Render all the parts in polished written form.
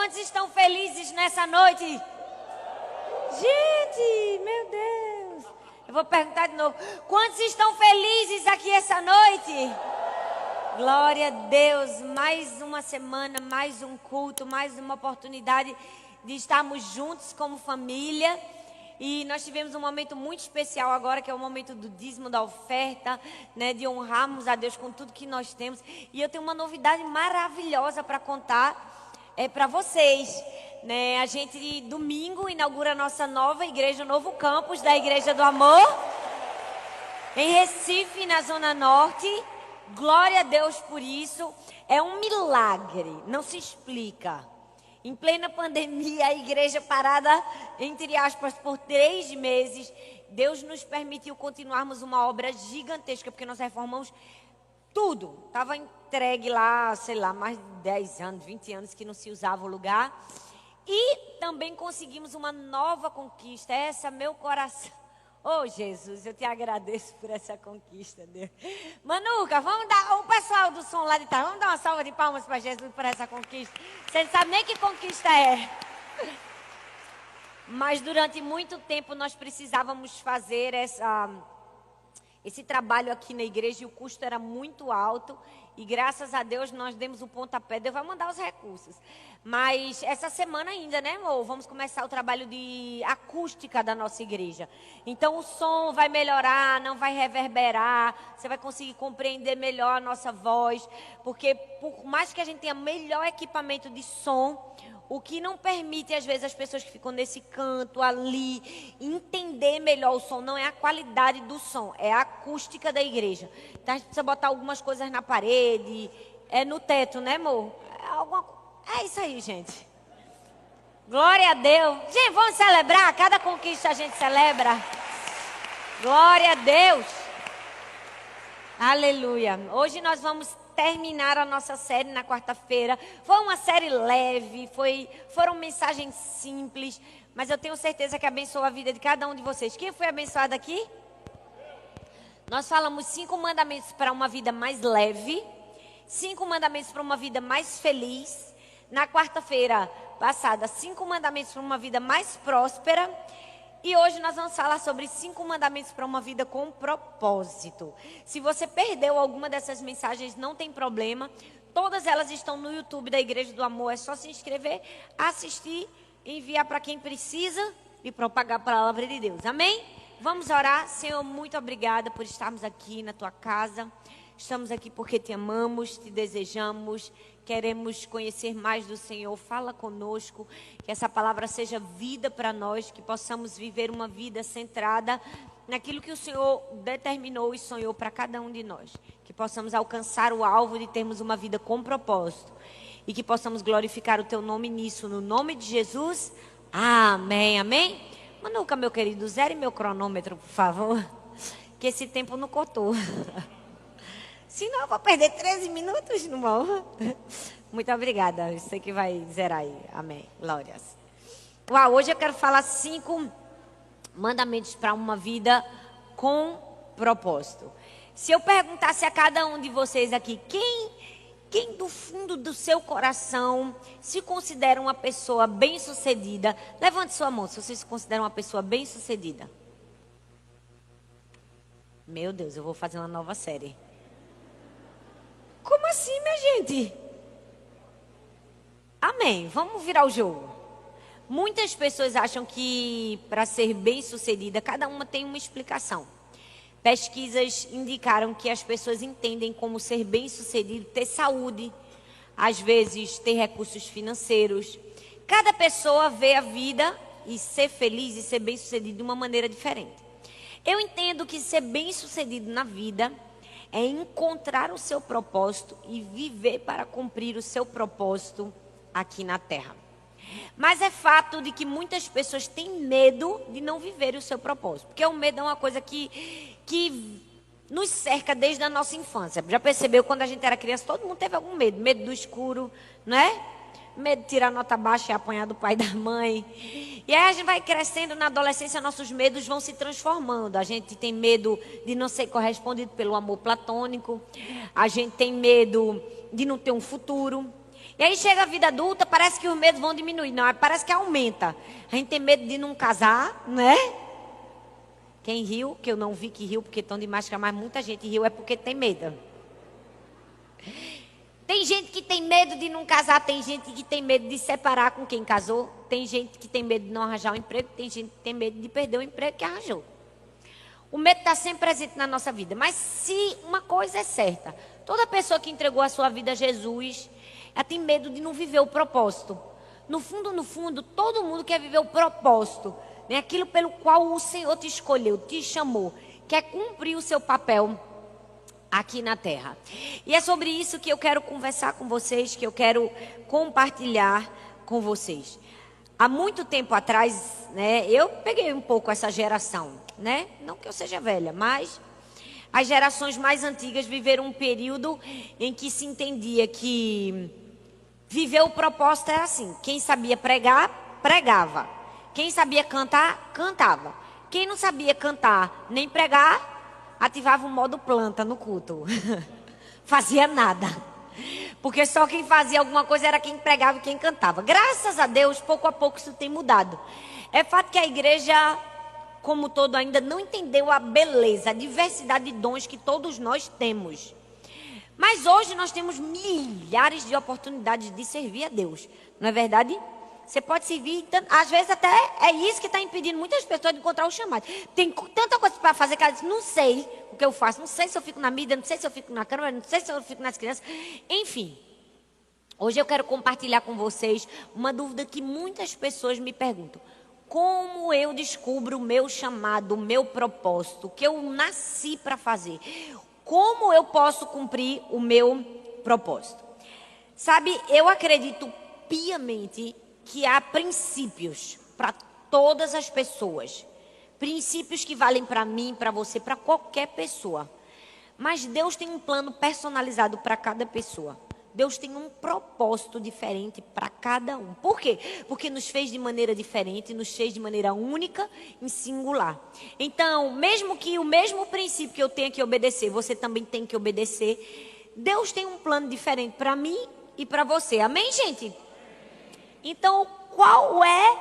Quantos estão felizes nessa noite? Gente, meu Deus. Eu vou perguntar de novo. Quantos estão felizes aqui essa noite? Glória a Deus. Mais uma semana, mais um culto, mais uma oportunidade de estarmos juntos como família. E nós tivemos um momento muito especial agora, que é o momento do dízimo, da oferta, né, de honrarmos a Deus com tudo que nós temos. E eu tenho uma novidade maravilhosa para contar para vocês. Né? A gente, domingo, inaugura a nossa nova igreja, o novo campus da Igreja do Amor, em Recife, na Zona Norte. Glória a Deus por isso. É um milagre, não se explica. Em plena pandemia, a igreja parada, entre aspas, por 3 meses, Deus nos permitiu continuarmos uma obra gigantesca, porque nós reformamos tudo. Estava entregue lá, sei lá, mais de 10 anos, 20 anos que não se usava o lugar. E também conseguimos uma nova conquista. Essa, meu coração. Oh, Jesus, eu te agradeço por essa conquista, Deus. Manuca, vamos dar, o pessoal do som lá de trás, vamos dar uma salva de palmas para Jesus por essa conquista. Você não sabe nem que conquista é. Mas durante muito tempo nós precisávamos fazer esse trabalho aqui na igreja e o custo era muito alto. E graças a Deus nós demos o pontapé. Deus vai mandar os recursos. Mas essa semana ainda, né, amor? Vamos começar o trabalho de acústica da nossa igreja. Então o som vai melhorar, não vai reverberar. Você vai conseguir compreender melhor a nossa voz. Porque por mais que a gente tenha melhor equipamento de som, o que não permite, às vezes, as pessoas que ficam nesse canto, ali, entender melhor o som. Não é a qualidade do som, é a acústica da igreja. Então, a gente precisa botar algumas coisas na parede, no teto, né, amor? É isso aí, gente. Glória a Deus. Gente, vamos celebrar. Cada conquista a gente celebra. Glória a Deus. Aleluia. Hoje nós vamos terminar a nossa série na quarta-feira. Foi uma série leve, foram mensagens simples, mas eu tenho certeza que abençoou a vida de cada um de vocês. Quem foi abençoado aqui? Nós falamos 5 mandamentos para uma vida mais leve, 5 mandamentos para uma vida mais feliz. Na quarta-feira passada, 5 mandamentos para uma vida mais próspera. E hoje nós vamos falar sobre 5 mandamentos para uma vida com propósito. Se você perdeu alguma dessas mensagens, não tem problema. Todas elas estão no YouTube da Igreja do Amor. É só se inscrever, assistir, enviar para quem precisa e propagar a palavra de Deus. Amém? Vamos orar. Senhor, muito obrigada por estarmos aqui na tua casa. Estamos aqui porque te amamos, te desejamos. Queremos conhecer mais do Senhor. Fala conosco, que essa palavra seja vida para nós, que possamos viver uma vida centrada naquilo que o Senhor determinou e sonhou para cada um de nós. Que possamos alcançar o alvo de termos uma vida com propósito e que possamos glorificar o teu nome nisso, no nome de Jesus. Amém, amém? Manuca, meu querido, zere meu cronômetro, por favor, que esse tempo não cortou. Senão eu vou perder 13 minutos, não vou? Muito obrigada. Eu sei que vai zerar aí. Amém. Glórias. Uau, hoje eu quero falar 5 mandamentos para uma vida com propósito. Se eu perguntasse a cada um de vocês aqui, quem do fundo do seu coração se considera uma pessoa bem-sucedida? Levante sua mão se você se considera uma pessoa bem-sucedida. Meu Deus, eu vou fazer uma nova série. Como assim, minha gente? Amém. Vamos virar o jogo. Muitas pessoas acham que para ser bem-sucedida, cada uma tem uma explicação. Pesquisas indicaram que as pessoas entendem como ser bem-sucedido ter saúde, às vezes ter recursos financeiros. Cada pessoa vê a vida e ser feliz e ser bem-sucedido de uma maneira diferente. Eu entendo que ser bem-sucedido na vida é encontrar o seu propósito e viver para cumprir o seu propósito aqui na terra. Mas é fato de que muitas pessoas têm medo de não viver o seu propósito. Porque o medo é uma coisa que nos cerca desde a nossa infância. Já percebeu, quando a gente era criança, todo mundo teve algum medo. Medo do escuro, não é? Medo de tirar nota baixa e apanhar do pai e da mãe. E aí a gente vai crescendo, na adolescência nossos medos vão se transformando. A gente tem medo de não ser correspondido pelo amor platônico. A gente tem medo de não ter um futuro. E aí chega a vida adulta, parece que os medos vão diminuir. Não, parece que aumenta. A gente tem medo de não casar, né? Quem riu, que eu não vi que riu porque estão de máscara, mas muita gente riu é porque tem medo. Tem gente que tem medo de não casar, tem gente que tem medo de separar com quem casou, tem gente que tem medo de não arranjar um emprego, tem gente que tem medo de perder o emprego que arranjou. O medo está sempre presente na nossa vida. Mas se uma coisa é certa, toda pessoa que entregou a sua vida a Jesus, ela tem medo de não viver o propósito. No fundo, todo mundo quer viver o propósito, né? Aquilo pelo qual o Senhor te escolheu, te chamou, quer cumprir o seu papel aqui na terra. E é sobre isso que eu quero conversar com vocês, que eu quero compartilhar com vocês. Há muito tempo atrás, né, eu peguei um pouco essa geração, né? Não que eu seja velha, mas as gerações mais antigas viveram um período em que se entendia que viver o propósito era assim: quem sabia pregar, pregava. Quem sabia cantar, cantava. Quem não sabia cantar nem pregar, ativava o modo planta no culto. Fazia nada. Porque só quem fazia alguma coisa era quem pregava e quem cantava. Graças a Deus, pouco a pouco isso tem mudado. É fato que a igreja, como todo, ainda não entendeu a beleza, a diversidade de dons que todos nós temos. Mas hoje nós temos milhares de oportunidades de servir a Deus. Não é verdade? Você pode servir, às vezes até é isso que está impedindo muitas pessoas de encontrar o chamado. Tem tanta coisa para fazer que ela diz: não sei o que eu faço, não sei se eu fico na mídia, não sei se eu fico na câmera, não sei se eu fico nas crianças. Enfim, hoje eu quero compartilhar com vocês uma dúvida que muitas pessoas me perguntam: como eu descubro o meu chamado, o meu propósito, o que eu nasci para fazer? Como eu posso cumprir o meu propósito? Sabe, eu acredito piamente que há princípios para todas as pessoas. Princípios que valem para mim, para você, para qualquer pessoa. Mas Deus tem um plano personalizado para cada pessoa. Deus tem um propósito diferente para cada um. Por quê? Porque nos fez de maneira diferente, nos fez de maneira única e singular. Então, mesmo que o mesmo princípio que eu tenha que obedecer, você também tem que obedecer. Deus tem um plano diferente para mim e para você. Amém, gente? Então, qual é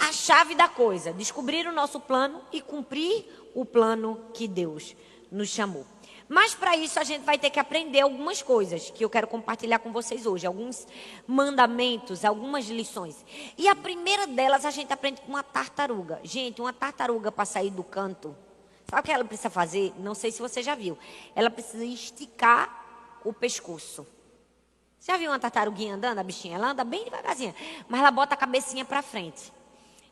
a chave da coisa? Descobrir o nosso plano e cumprir o plano que Deus nos chamou. Mas para isso a gente vai ter que aprender algumas coisas que eu quero compartilhar com vocês hoje. Alguns mandamentos, algumas lições. E a primeira delas a gente aprende com uma tartaruga. Gente, uma tartaruga para sair do canto, sabe o que ela precisa fazer? Não sei se você já viu. Ela precisa esticar o pescoço. Você já viu uma tartaruguinha andando, a bichinha? Ela anda bem devagarzinha, mas ela bota a cabecinha para frente.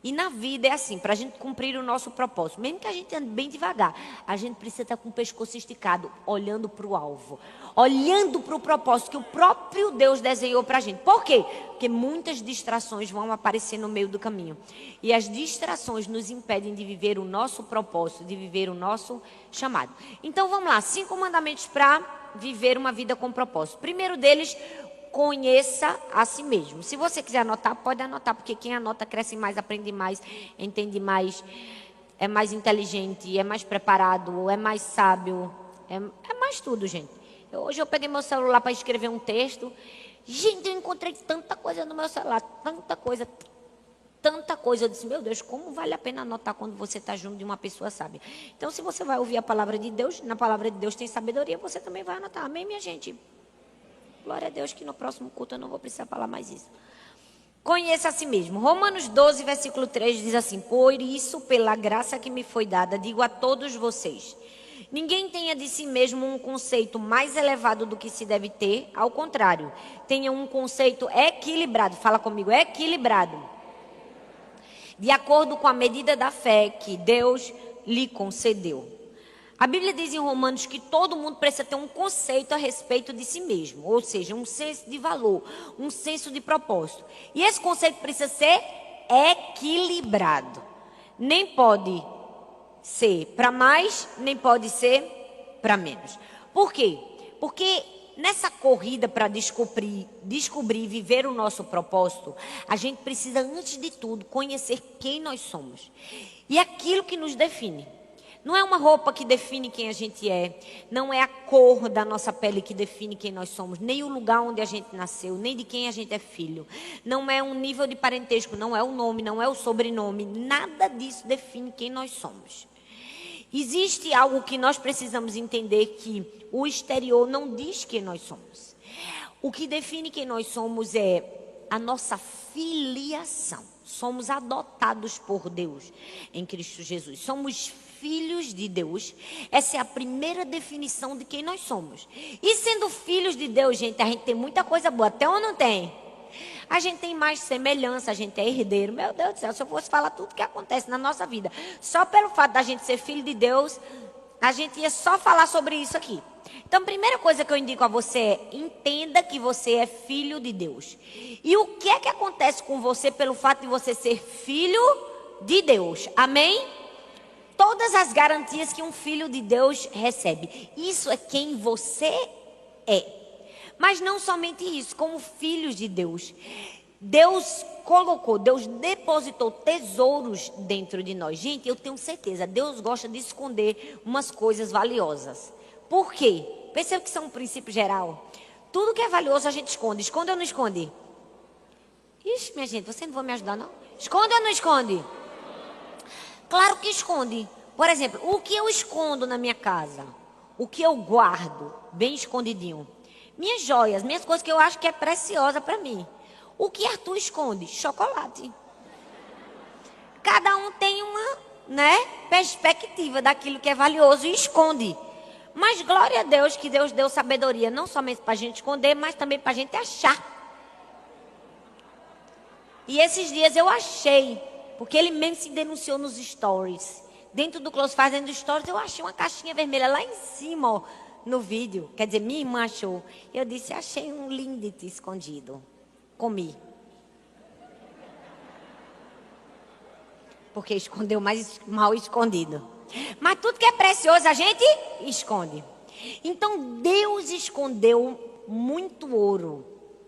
E na vida é assim, para a gente cumprir o nosso propósito, mesmo que a gente ande bem devagar, a gente precisa estar com o pescoço esticado, olhando para o alvo, olhando para o propósito que o próprio Deus desenhou para a gente. Por quê? Porque muitas distrações vão aparecer no meio do caminho. E as distrações nos impedem de viver o nosso propósito, de viver o nosso chamado. Então vamos lá, 5 mandamentos para viver uma vida com propósito. Primeiro deles, conheça a si mesmo. Se você quiser anotar, pode anotar, porque quem anota cresce mais, aprende mais, entende mais, é mais inteligente, é mais preparado, é mais sábio, é mais tudo, gente. Hoje eu peguei meu celular para escrever um texto. Gente, eu encontrei tanta coisa no meu celular, tanta coisa. Eu disse: meu Deus, como vale a pena anotar quando você está junto de uma pessoa sábia? Então, se você vai ouvir a palavra de Deus, na palavra de Deus tem sabedoria, você também vai anotar. Amém, minha gente? Glória a Deus que no próximo culto eu não vou precisar falar mais isso. Conheça a si mesmo. Romanos 12, versículo 3 diz assim: por isso, pela graça que me foi dada, digo a todos vocês: ninguém tenha de si mesmo um conceito mais elevado do que se deve ter. Ao contrário, tenha um conceito equilibrado. Fala comigo, equilibrado. De acordo com a medida da fé que Deus lhe concedeu. A Bíblia diz em Romanos que todo mundo precisa ter um conceito a respeito de si mesmo. Ou seja, um senso de valor, um senso de propósito. E esse conceito precisa ser equilibrado. Nem pode ser para mais, nem pode ser para menos. Por quê? Porque nessa corrida para descobrir e viver o nosso propósito, a gente precisa, antes de tudo, conhecer quem nós somos. E aquilo que nos define. Não é uma roupa que define quem a gente é. Não é a cor da nossa pele que define quem nós somos. Nem o lugar onde a gente nasceu. Nem de quem a gente é filho. Não é um nível de parentesco. Não é o nome. Não é o sobrenome. Nada disso define quem nós somos. Existe algo que nós precisamos entender, que o exterior não diz quem nós somos. O que define quem nós somos é a nossa filiação. Somos adotados por Deus em Cristo Jesus. Somos filhos de Deus. Essa é a primeira definição de quem nós somos. E sendo filhos de Deus, gente, a gente tem muita coisa boa. Até ou não tem? A gente tem mais semelhança, a gente é herdeiro. Meu Deus do céu, se eu fosse falar tudo que acontece na nossa vida, só pelo fato da gente ser filho de Deus, a gente ia só falar sobre isso aqui. Então, a primeira coisa que eu indico a você é: entenda que você é filho de Deus. E o que é que acontece com você pelo fato de você ser filho de Deus? Amém? Todas as garantias que um filho de Deus recebe. Isso é quem você é. Mas não somente isso, como filhos de Deus. Deus colocou, Deus depositou tesouros dentro de nós. Gente, eu tenho certeza, Deus gosta de esconder umas coisas valiosas. Por quê? Perceba que isso é um princípio geral. Tudo que é valioso a gente esconde. Esconde ou não esconde? Ixi, minha gente, você não vai me ajudar, não? Esconde ou não esconde? Claro que esconde. Por exemplo, o que eu escondo na minha casa? O que eu guardo bem escondidinho? Minhas joias, minhas coisas que eu acho que é preciosa para mim. O que Arthur esconde? Chocolate. Cada um tem uma, perspectiva daquilo que é valioso e esconde. Mas glória a Deus que Deus deu sabedoria, não somente para a gente esconder, mas também para a gente achar. E esses dias eu achei, porque ele mesmo se denunciou nos stories. Dentro do Close fazendo stories, eu achei uma caixinha vermelha lá em cima, ó, no vídeo. Quer dizer, minha irmã achou. Eu disse: achei um Lindt escondido. Comi. Porque escondeu mais mal escondido. Mas tudo que é precioso a gente esconde. Então Deus escondeu muito ouro,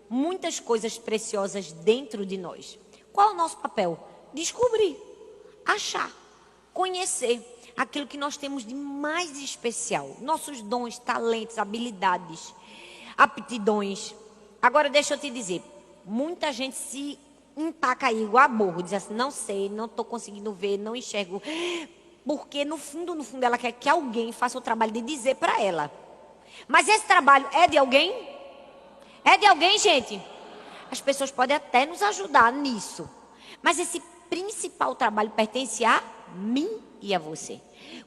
muitas coisas preciosas dentro de nós. Qual é o nosso papel? Descobrir, achar, conhecer aquilo que nós temos de mais especial. Nossos dons, talentos, habilidades, aptidões. Agora deixa eu te dizer, muita gente se empaca aí igual a burro, diz assim: não sei, não estou conseguindo ver, não enxergo. Porque no fundo ela quer que alguém faça o trabalho de dizer para ela. Mas esse trabalho é de alguém? É de alguém, gente? As pessoas podem até nos ajudar nisso. Mas esse principal trabalho pertence a mim e a você.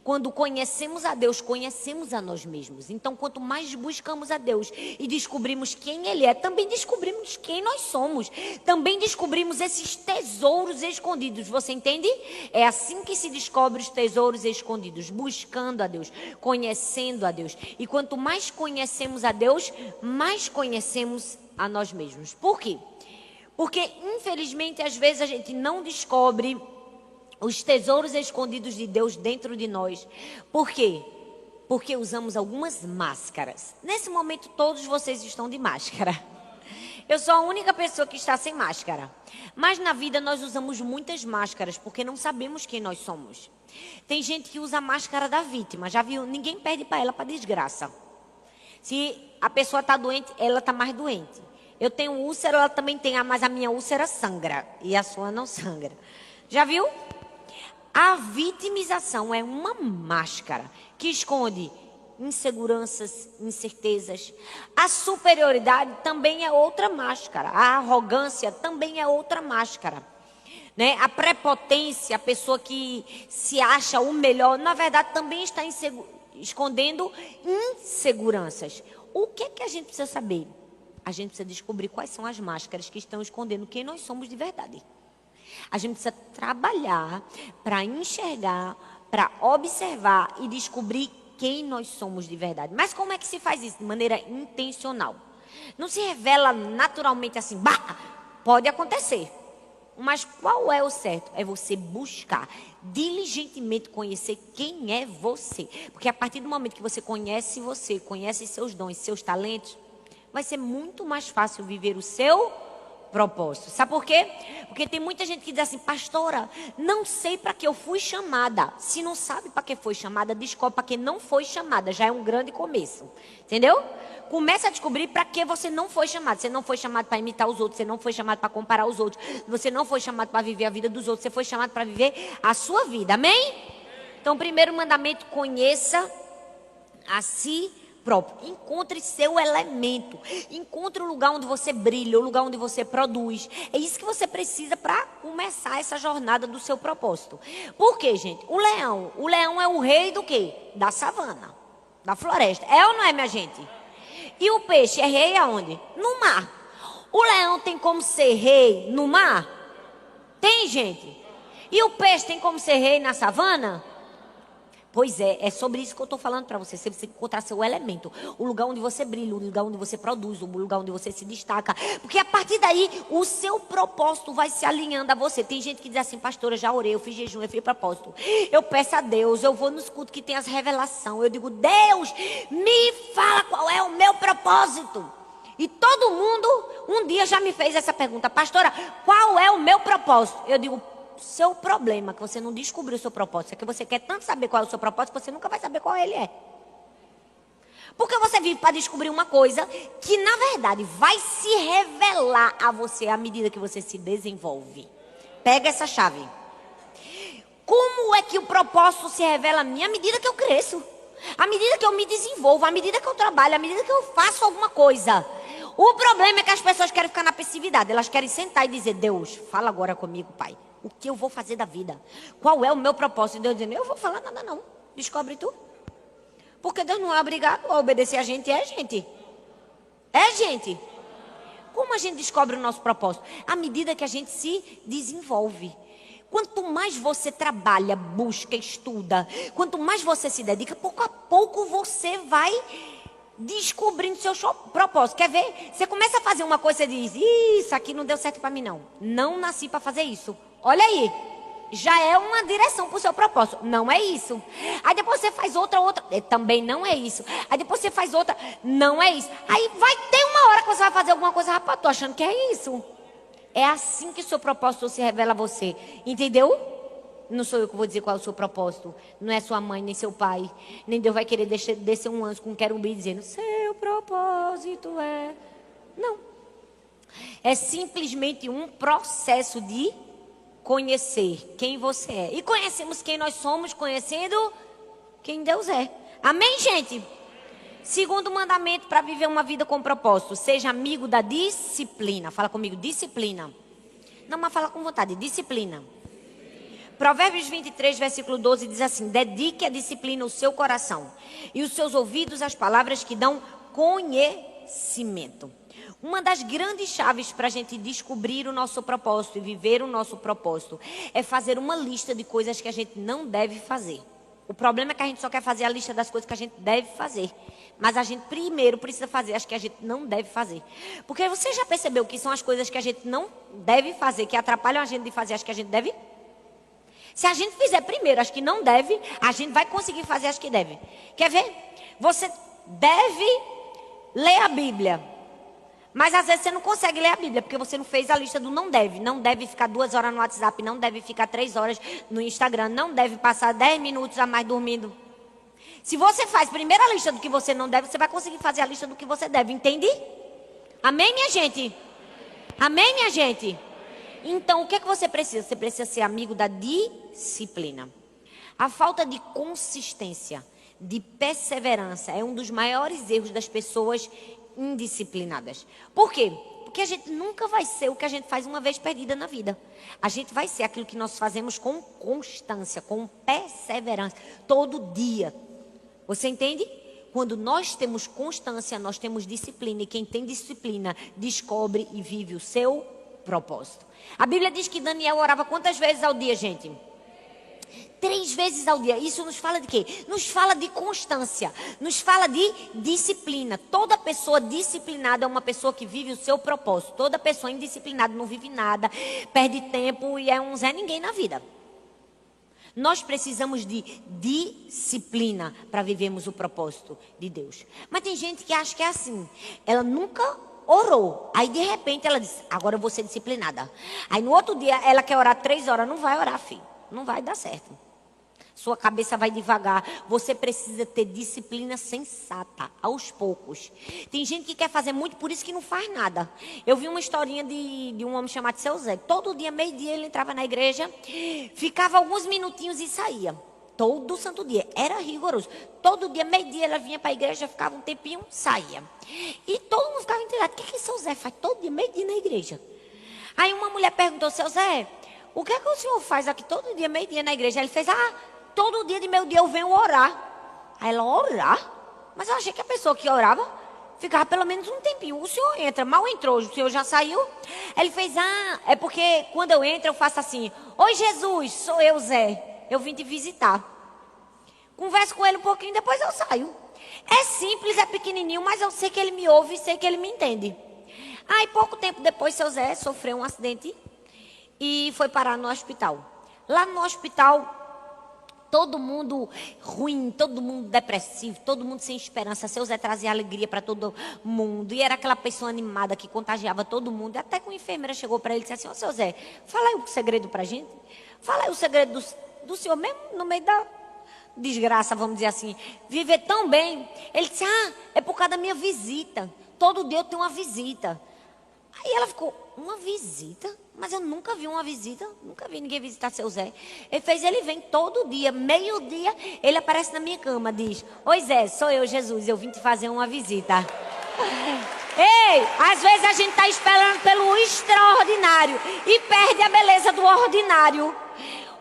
Quando conhecemos a Deus, conhecemos a nós mesmos. Então, quanto mais buscamos a Deus e descobrimos quem Ele é, também descobrimos quem nós somos. Também descobrimos esses tesouros escondidos. Você entende? É assim que se descobre os tesouros escondidos. Buscando a Deus, conhecendo a Deus. E quanto mais conhecemos a Deus, mais conhecemos a nós mesmos. Por quê? Porque, infelizmente, às vezes a gente não descobre os tesouros escondidos de Deus dentro de nós. Por quê? Porque usamos algumas máscaras. Nesse momento, todos vocês estão de máscara. Eu sou a única pessoa que está sem máscara. Mas na vida nós usamos muitas máscaras, porque não sabemos quem nós somos. Tem gente que usa a máscara da vítima. Já viu? Ninguém perde para ela para desgraça. Se a pessoa está doente, ela está mais doente. Eu tenho úlcera, ela também tem, mas a minha úlcera sangra. E a sua não sangra. Já viu? A vitimização é uma máscara que esconde inseguranças, incertezas. A superioridade também é outra máscara. A arrogância também é outra máscara. A prepotência, a pessoa que se acha o melhor, na verdade também está escondendo inseguranças. O que é que a gente precisa saber? A gente precisa descobrir quais são as máscaras que estão escondendo quem nós somos de verdade. A gente precisa trabalhar para enxergar, para observar e descobrir quem nós somos de verdade. Mas como é que se faz isso? De maneira intencional. Não se revela naturalmente assim, bah! Pode acontecer. Mas qual é o certo? É você buscar diligentemente conhecer quem é você. Porque a partir do momento que você, conhece seus dons, seus talentos, vai ser muito mais fácil viver o seu propósito. Sabe por quê? Porque tem muita gente que diz assim, pastora, não sei para que eu fui chamada. Se não sabe para que foi chamada, descobre para que não foi chamada. Já é um grande começo. Entendeu? Começa a descobrir para que você não foi chamado. Você não foi chamado para imitar os outros. Você não foi chamado para comparar os outros. Você não foi chamado para viver a vida dos outros. Você foi chamado para viver a sua vida. Amém? Então, primeiro mandamento, conheça a si próprio. Encontre seu elemento. Encontre o lugar onde você brilha, o lugar onde você produz. É isso que você precisa para começar essa jornada do seu propósito. Por quê, gente? O leão é o rei do quê? Da savana, da floresta. É ou não é, minha gente? E o peixe é rei aonde? No mar. O leão tem como ser rei no mar? Tem, gente. E o peixe tem como ser rei na savana? Pois é sobre isso que eu estou falando para você. Você precisa encontrar seu elemento. O lugar onde você brilha, o lugar onde você produz, o lugar onde você se destaca. Porque a partir daí, o seu propósito vai se alinhando a você. Tem gente que diz assim, pastora, eu já orei, eu fiz jejum, eu fiz propósito. Eu peço a Deus, eu vou nos cultos que tem as revelações. Eu digo, Deus, me fala qual é o meu propósito. E todo mundo um dia já me fez essa pergunta, pastora, qual é o meu propósito? Eu digo, seu problema, que você não descobriu o seu propósito, é que você quer tanto saber qual é o seu propósito, que você nunca vai saber qual ele é. Porque você vive para descobrir uma coisa que, na verdade, vai se revelar a você à medida que você se desenvolve. Pega essa chave. Como é que o propósito se revela a mim? À medida que eu cresço, à medida que eu me desenvolvo, à medida que eu trabalho, à medida que eu faço alguma coisa. O problema é que as pessoas querem ficar na passividade. Elas querem sentar e dizer, Deus, fala agora comigo, Pai. O que eu vou fazer da vida? Qual é o meu propósito? E Deus dizendo, eu vou falar nada não. Descobre tu. Porque Deus não é obrigado a obedecer a gente. É gente. É gente. Como a gente descobre o nosso propósito? À medida que a gente se desenvolve. Quanto mais você trabalha, busca, estuda. Quanto mais você se dedica, pouco a pouco você vai descobrindo seu propósito. Quer ver? Você começa a fazer uma coisa e diz, isso aqui não deu certo para mim não. Não nasci para fazer isso. Olha aí, já é uma direção para o seu propósito. Não é isso. Aí depois você faz outra. Também não é isso. Aí depois você faz outra. Não é isso. Aí vai ter uma hora que você vai fazer alguma coisa. Rapaz, tô achando que é isso. É assim que o seu propósito se revela a você. Entendeu? Não sou eu que vou dizer qual é o seu propósito. Não é sua mãe, nem seu pai. Nem Deus vai querer descer um anjo com um querubim dizendo, seu propósito é... Não. É simplesmente um processo de conhecer quem você é. E conhecemos quem nós somos, conhecendo quem Deus é. Amém, gente? Segundo mandamento para viver uma vida com propósito. Seja amigo da disciplina. Fala comigo, disciplina. Não, mas fala com vontade, disciplina. Provérbios 23, versículo 12 diz assim, dedique a disciplina o seu coração e os seus ouvidos às palavras que dão conhecimento. Uma das grandes chaves para a gente descobrir o nosso propósito e viver o nosso propósito é fazer uma lista de coisas que a gente não deve fazer. O problema é que a gente só quer fazer a lista das coisas que a gente deve fazer. Mas a gente primeiro precisa fazer as que a gente não deve fazer. Porque você já percebeu que são as coisas que a gente não deve fazer, que atrapalham a gente de fazer as que a gente deve? Se a gente fizer primeiro as que não deve, a gente vai conseguir fazer as que deve. Quer ver? Você deve ler a Bíblia. Mas às vezes você não consegue ler a Bíblia, porque você não fez a lista do não deve. Não deve ficar 2 horas no WhatsApp, não deve ficar 3 horas no Instagram, não deve passar 10 minutos a mais dormindo. Se você faz primeiro a lista do que você não deve, você vai conseguir fazer a lista do que você deve, entende? Amém, minha gente? Amém, minha gente? Então, o que é que você precisa? Você precisa ser amigo da disciplina. A falta de consistência, de perseverança, é um dos maiores erros das pessoas indisciplinadas. Por quê? Porque a gente nunca vai ser o que a gente faz uma vez perdida na vida. A gente vai ser aquilo que nós fazemos com constância, com perseverança, todo dia. Você entende? Quando nós temos constância, nós temos disciplina. E quem tem disciplina, descobre e vive o seu propósito. A Bíblia diz que Daniel orava quantas vezes ao dia, gente? 3 vezes ao dia. Isso nos fala de quê? Nos fala de constância. Nos fala de disciplina. Toda pessoa disciplinada é uma pessoa que vive o seu propósito. Toda pessoa indisciplinada não vive nada, perde tempo e é um Zé Ninguém na vida. Nós precisamos de disciplina para vivermos o propósito de Deus. Mas tem gente que acha que é assim. Ela nunca orou. Aí, de repente, ela disse, agora eu vou ser disciplinada. Aí, no outro dia, ela quer orar 3 horas. Não vai orar, filho. Não vai dar certo. Sua cabeça vai devagar. Você precisa ter disciplina sensata, aos poucos. Tem gente que quer fazer muito, por isso que não faz nada. Eu vi uma historinha de um homem chamado Seu Zé. Todo dia, meio-dia, ele entrava na igreja, ficava alguns minutinhos e saía. Todo santo dia. Era rigoroso. Todo dia, meio-dia, ela vinha para a igreja, ficava um tempinho, saía. E todo mundo ficava intrigado. O que Seu Zé faz todo dia, meio-dia na igreja? Aí uma mulher perguntou, Seu Zé, o que é que o senhor faz aqui todo dia, meio-dia na igreja? Ele fez, todo dia de meio-dia eu venho orar. Aí ela, orar? Mas eu achei que a pessoa que orava ficava pelo menos um tempinho. O senhor entra, mal entrou, o senhor já saiu? Ele fez, é porque quando eu entro eu faço assim, oi Jesus, sou eu Zé, eu vim te visitar. Converso com ele um pouquinho, depois eu saio. É simples, é pequenininho, mas eu sei que ele me ouve e sei que ele me entende. Aí pouco tempo depois, Seu Zé sofreu um acidente e foi parar no hospital. Lá no hospital, todo mundo ruim, todo mundo depressivo, todo mundo sem esperança. Seu Zé trazia alegria para todo mundo. E era aquela pessoa animada que contagiava todo mundo. E até que uma enfermeira chegou para ele e disse assim, Seu Zé, fala aí o segredo para a gente. Fala aí o segredo do senhor mesmo no meio da desgraça, vamos dizer assim. Viver tão bem. Ele disse, é por causa da minha visita. Todo dia eu tenho uma visita. Aí ela ficou, uma visita? Mas eu nunca vi uma visita, nunca vi ninguém visitar Seu Zé. Ele vem todo dia, meio-dia, ele aparece na minha cama, diz, oi Zé, sou eu, Jesus, eu vim te fazer uma visita. Ei, às vezes a gente está esperando pelo extraordinário e perde a beleza do ordinário.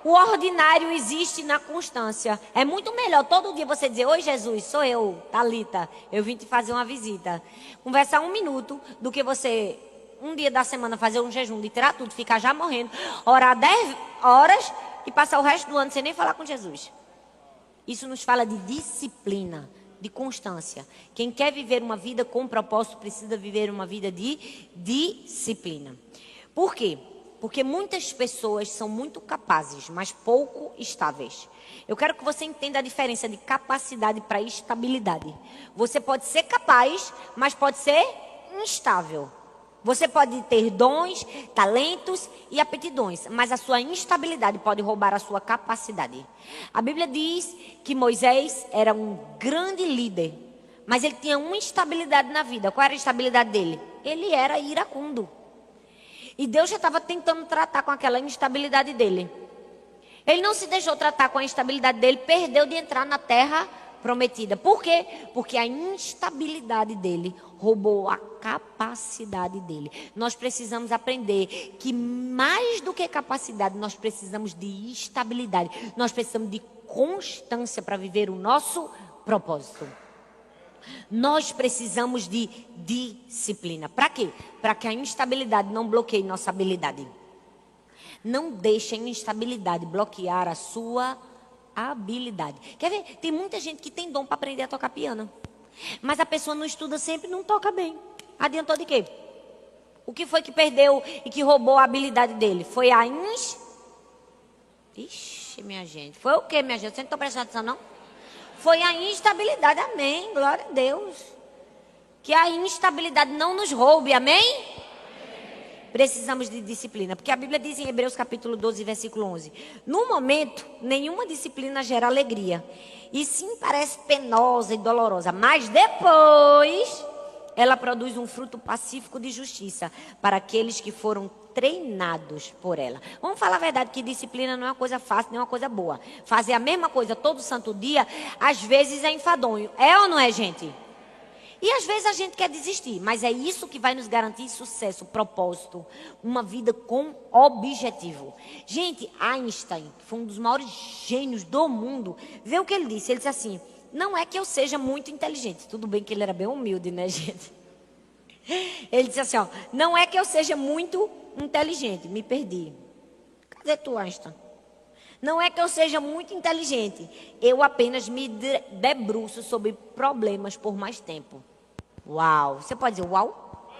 O ordinário existe na constância. É muito melhor todo dia você dizer, oi Jesus, sou eu, Thalita, eu vim te fazer uma visita. Conversar 1 minuto do que você... um dia da semana fazer um jejum de tirar tudo, ficar já morrendo, orar 10 horas e passar o resto do ano sem nem falar com Jesus. Isso nos fala de disciplina, de constância. Quem quer viver uma vida com propósito precisa viver uma vida de disciplina. Por quê? Porque muitas pessoas são muito capazes, mas pouco estáveis. Eu quero que você entenda a diferença de capacidade para estabilidade. Você pode ser capaz, mas pode ser instável. Você pode ter dons, talentos e aptidões, mas a sua instabilidade pode roubar a sua capacidade. A Bíblia diz que Moisés era um grande líder, mas ele tinha uma instabilidade na vida. Qual era a instabilidade dele? Ele era iracundo. E Deus já estava tentando tratar com aquela instabilidade dele. Ele não se deixou tratar com a instabilidade dele, perdeu de entrar na terra prometida. Por quê? Porque a instabilidade dele roubou a capacidade dele. Nós precisamos aprender que mais do que capacidade, nós precisamos de estabilidade. Nós precisamos de constância para viver o nosso propósito. Nós precisamos de disciplina. Para quê? Para que a instabilidade não bloqueie nossa habilidade. Não deixe a instabilidade bloquear a sua habilidade. Quer ver? Tem muita gente que tem dom para aprender a tocar piano. Mas a pessoa não estuda sempre e não toca bem. Adiantou de quê? O que foi que perdeu e que roubou a habilidade dele? Foi a Ixi, minha gente. Foi o quê, minha gente? Vocês não estão prestando atenção, não? Foi a instabilidade, amém. Glória a Deus. Que a instabilidade não nos roube, amém? Precisamos de disciplina, porque a Bíblia diz em Hebreus capítulo 12, versículo 11. No momento, nenhuma disciplina gera alegria. E sim parece penosa e dolorosa, mas depois ela produz um fruto pacífico de justiça para aqueles que foram treinados por ela. Vamos falar a verdade que disciplina não é uma coisa fácil, nem uma coisa boa. Fazer a mesma coisa todo santo dia, às vezes é enfadonho. É ou não é, gente? E às vezes a gente quer desistir, mas é isso que vai nos garantir sucesso, propósito, uma vida com objetivo. Gente, Einstein, que foi um dos maiores gênios do mundo, vê o que ele disse. Ele disse assim, não é que eu seja muito inteligente. Tudo bem que ele era bem humilde, né, gente? Ele disse assim, não é que eu seja muito inteligente, me perdi. Cadê tu, Einstein? Não é que eu seja muito inteligente, eu apenas me debruço sobre problemas por mais tempo. Uau! Você pode dizer uau?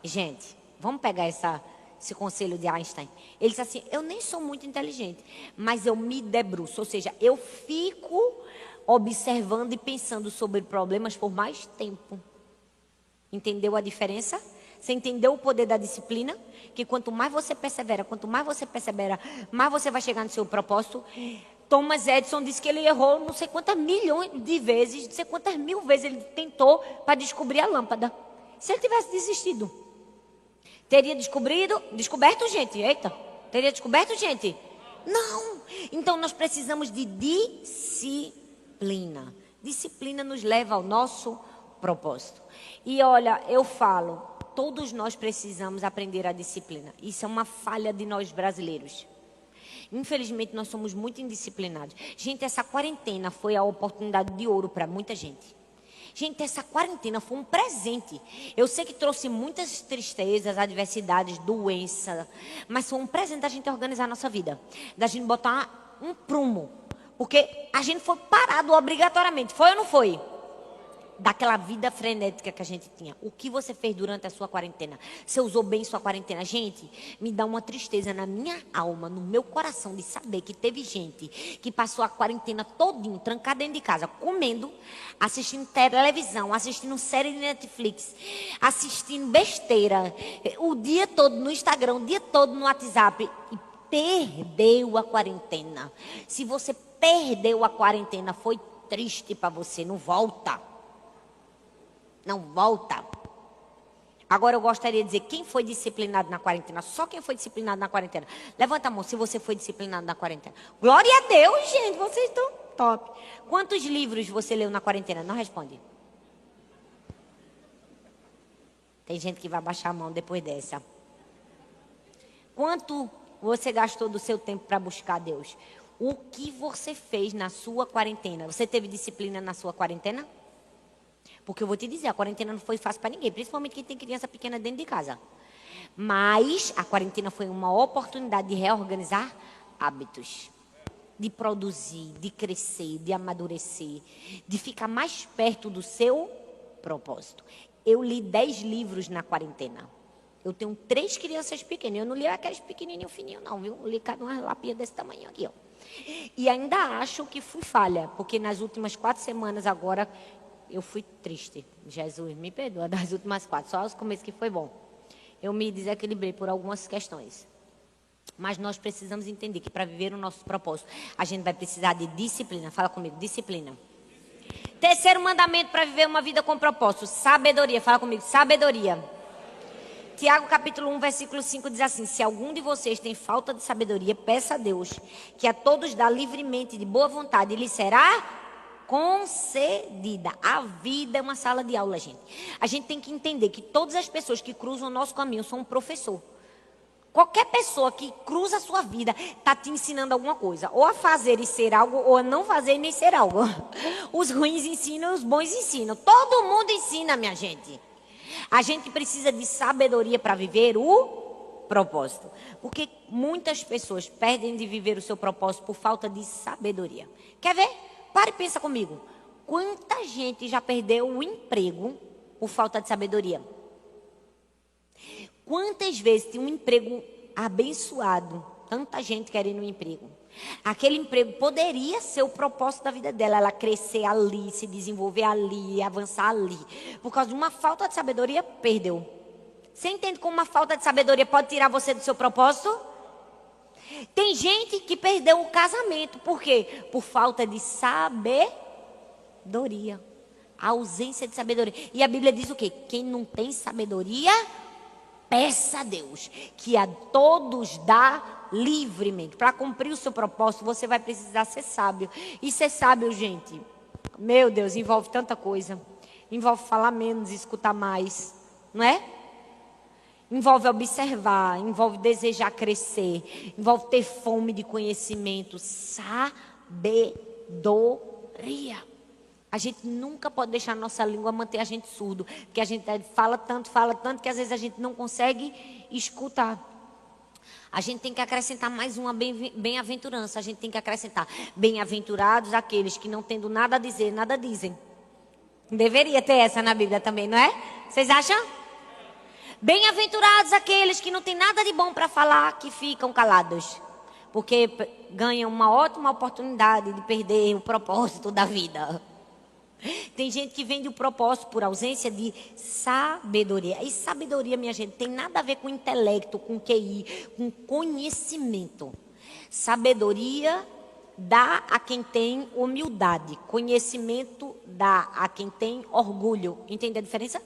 Gente, vamos pegar esse conselho de Einstein. Ele disse assim, eu nem sou muito inteligente, mas eu me debruço, ou seja, eu fico observando e pensando sobre problemas por mais tempo. Entendeu a diferença? Você entendeu o poder da disciplina? Que quanto mais você persevera, mais você vai chegar no seu propósito. Thomas Edison disse que ele errou não sei quantas milhões de vezes, não sei quantas mil vezes ele tentou para descobrir a lâmpada. Se ele tivesse desistido, teria descoberto, gente? Eita, teria descoberto, gente? Não. Então nós precisamos de disciplina. Disciplina nos leva ao nosso propósito. E olha, eu falo, todos nós precisamos aprender a disciplina. Isso é uma falha de nós brasileiros. Infelizmente, nós somos muito indisciplinados. Gente, essa quarentena foi a oportunidade de ouro para muita gente. Gente, essa quarentena foi um presente. Eu sei que trouxe muitas tristezas, adversidades, doença, mas foi um presente da gente organizar a nossa vida. Da gente botar um prumo. Porque a gente foi parado obrigatoriamente. Foi ou não foi? Daquela vida frenética que a gente tinha. O que você fez durante a sua quarentena? Você usou bem sua quarentena? Gente, me dá uma tristeza na minha alma, no meu coração, de saber que teve gente que passou a quarentena todinho, trancada dentro de casa, comendo, assistindo televisão, assistindo série de Netflix, assistindo besteira, o dia todo no Instagram, o dia todo no WhatsApp, e perdeu a quarentena. Se você perdeu a quarentena, foi triste para você, não volta. Não volta. Agora eu gostaria de dizer, quem foi disciplinado na quarentena? Só quem foi disciplinado na quarentena. Levanta a mão se você foi disciplinado na quarentena. Glória a Deus, gente, vocês estão top. Quantos livros você leu na quarentena? Não responde. Tem gente que vai baixar a mão depois dessa. Quanto você gastou do seu tempo para buscar Deus? O que você fez na sua quarentena? Você teve disciplina na sua quarentena? Porque eu vou te dizer, a quarentena não foi fácil para ninguém, principalmente quem tem criança pequena dentro de casa. Mas a quarentena foi uma oportunidade de reorganizar hábitos, de produzir, de crescer, de amadurecer, de ficar mais perto do seu propósito. Eu li 10 livros na quarentena. Eu tenho 3 crianças pequenas. Eu não li aqueles pequenininhos, fininhos não, viu? Eu li cada uma lapinha desse tamanho aqui, ó. E ainda acho que fui falha, porque nas últimas 4 semanas agora eu fui triste. Jesus, me perdoa das últimas 4, só os começos que foi bom. Eu me desequilibrei por algumas questões. Mas nós precisamos entender que para viver o nosso propósito, a gente vai precisar de disciplina. Fala comigo, disciplina. Terceiro mandamento para viver uma vida com propósito, sabedoria. Fala comigo, sabedoria. Tiago capítulo 1, versículo 5 diz assim: se algum de vocês tem falta de sabedoria, peça a Deus, que a todos dá livremente de boa vontade, e lhe será concedida. A vida é uma sala de aula, gente. A gente tem que entender que todas as pessoas que cruzam o nosso caminho são um professor. Qualquer pessoa que cruza a sua vida está te ensinando alguma coisa. Ou a fazer e ser algo, ou a não fazer e nem ser algo. Os ruins ensinam, os bons ensinam. Todo mundo ensina, minha gente. A gente precisa de sabedoria para viver o propósito. Porque muitas pessoas perdem de viver o seu propósito por falta de sabedoria. Quer ver? Para e pensa comigo. Quanta gente já perdeu o emprego por falta de sabedoria? Quantas vezes tem um emprego abençoado, tanta gente querendo um emprego. Aquele emprego poderia ser o propósito da vida dela, ela crescer ali, se desenvolver ali, avançar ali. Por causa de uma falta de sabedoria, perdeu. Você entende como uma falta de sabedoria pode tirar você do seu propósito? Tem gente que perdeu o casamento. Por quê? Por falta de sabedoria. A ausência de sabedoria. E a Bíblia diz o quê? Quem não tem sabedoria, peça a Deus, que a todos dá livremente. Para cumprir o seu propósito, você vai precisar ser sábio. E ser sábio, gente, meu Deus, envolve tanta coisa. Envolve falar menos, escutar mais. Não é? Envolve observar, envolve desejar crescer, envolve ter fome de conhecimento, sabedoria. A gente nunca pode deixar a nossa língua manter a gente surdo, porque a gente fala tanto, que às vezes a gente não consegue escutar. A gente tem que acrescentar mais uma bem-aventurança, a gente tem que acrescentar bem-aventurados aqueles que não tendo nada a dizer, nada dizem. Deveria ter essa na Bíblia também, não é? Vocês acham? Bem-aventurados aqueles que não têm nada de bom para falar, que ficam calados. Porque ganham uma ótima oportunidade de perder o propósito da vida. Tem gente que vende o propósito por ausência de sabedoria. E sabedoria, minha gente, tem nada a ver com intelecto, com QI, com conhecimento. Sabedoria dá a quem tem humildade. Conhecimento dá a quem tem orgulho. Entende a diferença?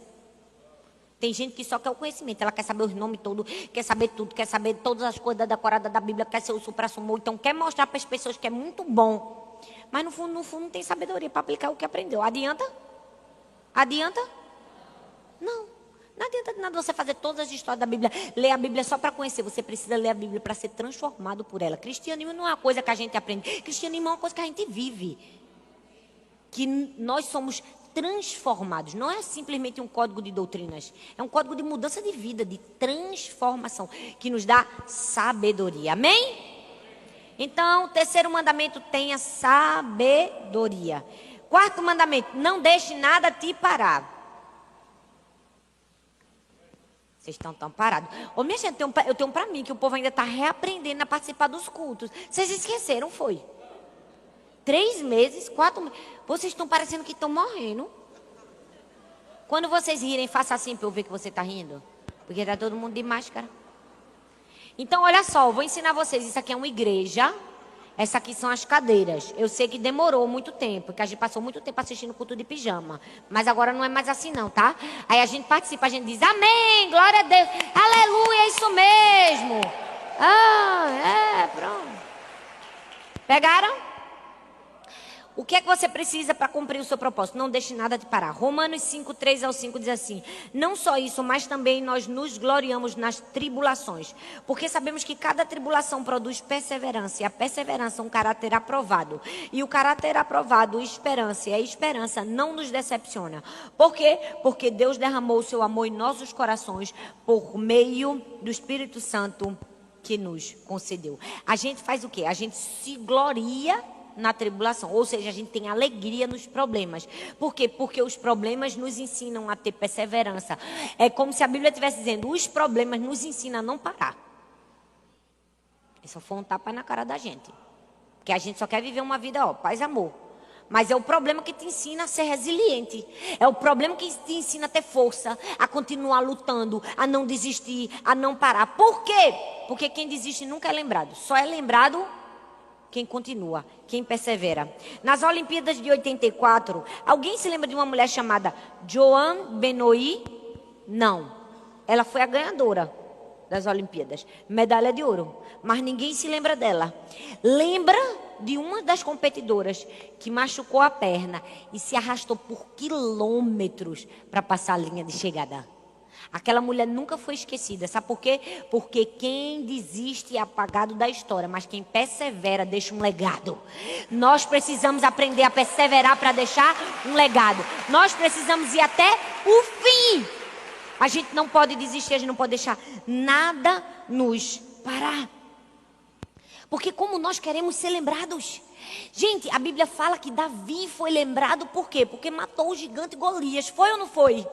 Tem gente que só quer o conhecimento. Ela quer saber os nomes todos, quer saber tudo, quer saber todas as coisas da decorada da Bíblia, quer ser o supra-sumo. Então quer mostrar para as pessoas que é muito bom. Mas no fundo não tem sabedoria para aplicar o que aprendeu. Adianta? Adianta? Não. Não adianta de nada você fazer todas as histórias da Bíblia, ler a Bíblia só para conhecer. Você precisa ler a Bíblia para ser transformado por ela. Cristianismo não é uma coisa que a gente aprende. Cristianismo é uma coisa que a gente vive. Que nós somos transformados. Não é simplesmente um código de doutrinas. É um código de mudança de vida, de transformação, que nos dá sabedoria. Amém? Então, o terceiro mandamento, tenha sabedoria. Quarto mandamento, não deixe nada te parar. Vocês estão tão parados. Ô, minha gente, eu tenho para mim que o povo ainda está reaprendendo a participar dos cultos. Vocês esqueceram, foi? 3 meses, 4 meses. Vocês estão parecendo que estão morrendo. Quando vocês rirem, faça assim para eu ver que você está rindo. Porque está todo mundo de máscara. Então, olha só, eu vou ensinar vocês. Isso aqui é uma igreja. Essa aqui são as cadeiras. Eu sei que demorou muito tempo, porque a gente passou muito tempo assistindo culto de pijama. Mas agora não é mais assim não, tá? Aí a gente participa, a gente diz amém, glória a Deus, aleluia, é isso mesmo. Pronto. Pegaram? O que é que você precisa para cumprir o seu propósito? Não deixe nada de parar. Romanos 5, 3 ao 5 diz assim: não só isso, mas também nós nos gloriamos nas tribulações. Porque sabemos que cada tribulação produz perseverança. E a perseverança é um caráter aprovado. E o caráter aprovado, esperança. E a esperança não nos decepciona. Por quê? Porque Deus derramou o seu amor em nossos corações por meio do Espírito Santo que nos concedeu. A gente faz o quê? A gente se gloria na tribulação, ou seja, a gente tem alegria nos problemas. Por quê? Porque os problemas nos ensinam a ter perseverança. É como se a Bíblia estivesse dizendo, os problemas nos ensinam a não parar. Isso foi um tapa na cara da gente. Porque a gente só quer viver uma vida, paz e amor. Mas é o problema que te ensina a ser resiliente. É o problema que te ensina a ter força, a continuar lutando, a não desistir, a não parar. Por quê? Porque quem desiste nunca é lembrado. Só é lembrado quem continua, quem persevera. Nas Olimpíadas de 84, alguém se lembra de uma mulher chamada Joan Benoît? Não. Ela foi a ganhadora das Olimpíadas. Medalha de ouro. Mas ninguém se lembra dela. Lembra de uma das competidoras que machucou a perna e se arrastou por quilômetros para passar a linha de chegada. Aquela mulher nunca foi esquecida. Sabe por quê? Porque quem desiste é apagado da história, mas quem persevera deixa um legado. Nós precisamos aprender a perseverar para deixar um legado. Nós precisamos ir até o fim. A gente não pode desistir, a gente não pode deixar nada nos parar. Porque como nós queremos ser lembrados. Gente, a Bíblia fala que Davi foi lembrado por quê? Porque matou o gigante Golias. Foi ou não foi?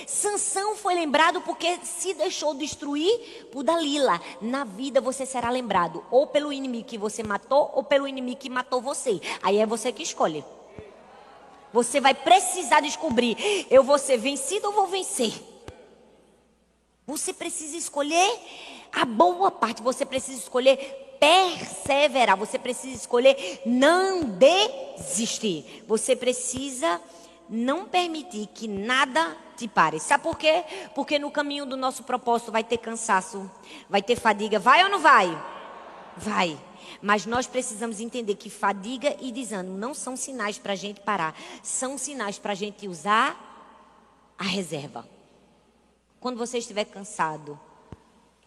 Sansão foi lembrado porque se deixou destruir por Dalila. Na vida você será lembrado ou pelo inimigo que você matou ou pelo inimigo que matou você. Aí é você que escolhe. Você vai precisar descobrir, eu vou ser vencido ou vou vencer? Você precisa escolher a boa parte. Você precisa escolher perseverar. Você precisa escolher não desistir. Você precisa não permitir que nada te pare. Sabe por quê? Porque no caminho do nosso propósito vai ter cansaço, vai ter fadiga. Vai ou não vai? Vai. Mas nós precisamos entender que fadiga e desânimo não são sinais para a gente parar. São sinais para a gente usar a reserva. Quando você estiver cansado,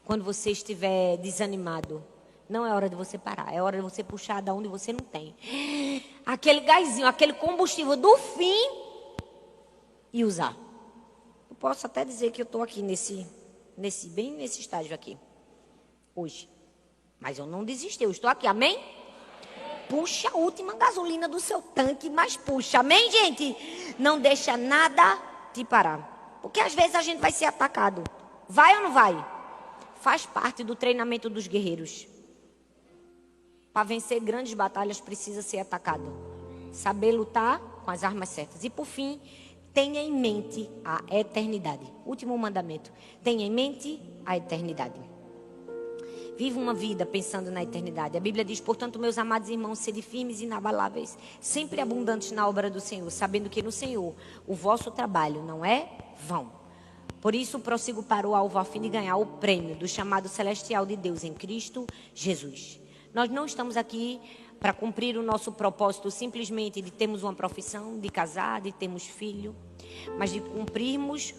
quando você estiver desanimado, não é hora de você parar. É hora de você puxar da onde você não tem. Aquele gásinho, aquele combustível do fim e usar. Eu posso até dizer que eu estou aqui bem nesse estágio aqui. Hoje. Mas eu não desisti, eu estou aqui, amém? Puxa a última gasolina do seu tanque, mas puxa, amém, gente? Não deixa nada te parar. Porque às vezes a gente vai ser atacado. Vai ou não vai? Faz parte do treinamento dos guerreiros. Para vencer grandes batalhas precisa ser atacado. Saber lutar com com as armas certas. E por fim, tenha em mente a eternidade. Último mandamento. Tenha em mente a eternidade. Viva uma vida pensando na eternidade. A Bíblia diz, portanto, meus amados irmãos, sede firmes e inabaláveis, sempre abundantes na obra do Senhor, sabendo que no Senhor o vosso trabalho não é vão. Por isso prossigo para o alvo a fim de ganhar o prêmio do chamado celestial de Deus em Cristo Jesus. Nós não estamos aqui para cumprir o nosso propósito simplesmente de termos uma profissão, de casar, de termos filho, mas de cumprirmos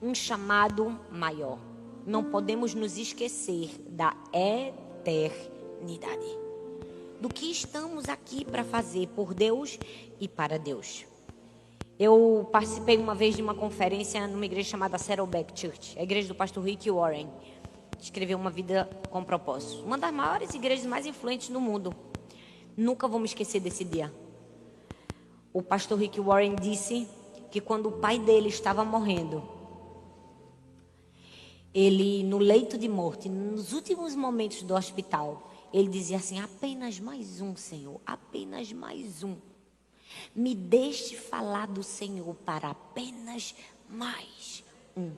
um chamado maior. Não podemos nos esquecer da eternidade. Do que estamos aqui para fazer por Deus e para Deus. Eu participei uma vez de uma conferência numa igreja chamada Saddleback Church, a igreja do pastor Rick Warren. Escreveu Uma Vida com Propósito. Uma das maiores igrejas mais influentes do mundo. Nunca vou me esquecer desse dia. O pastor Rick Warren disse que quando o pai dele estava morrendo, ele, no leito de morte, nos últimos momentos do hospital, ele dizia assim, apenas mais um, Senhor, apenas mais um. Me deixe falar do Senhor para apenas mais um.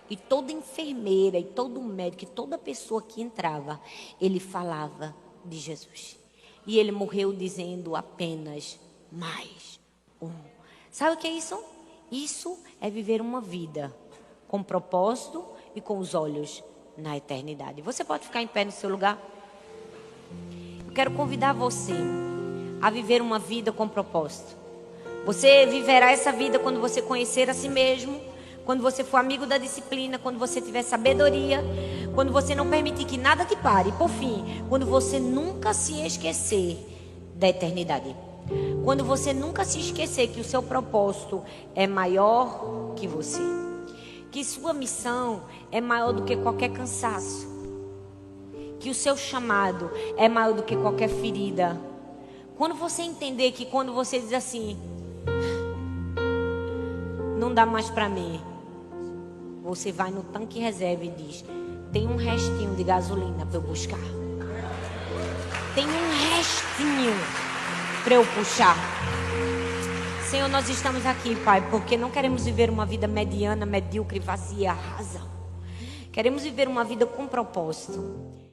E toda enfermeira, e todo médico, e toda pessoa que entrava, ele falava de Jesus. E ele morreu dizendo apenas mais um. Sabe o que é isso? Isso é viver uma vida com propósito e com os olhos na eternidade. Você pode ficar em pé no seu lugar? Eu quero convidar você a viver uma vida com propósito. Você viverá essa vida quando você conhecer a si mesmo, quando você for amigo da disciplina, quando você tiver sabedoria, quando você não permitir que nada te pare. Por fim, quando você nunca se esquecer da eternidade. Quando você nunca se esquecer que o seu propósito é maior que você. Que sua missão é maior do que qualquer cansaço. Que o seu chamado é maior do que qualquer ferida. Quando você entender que quando você diz assim, não dá mais para mim, você vai no tanque reserva e diz, tem um restinho de gasolina para eu buscar. Tem um restinho para eu puxar. Senhor, nós estamos aqui, Pai, porque não queremos viver uma vida mediana, medíocre, vazia, rasa. Queremos viver uma vida com propósito.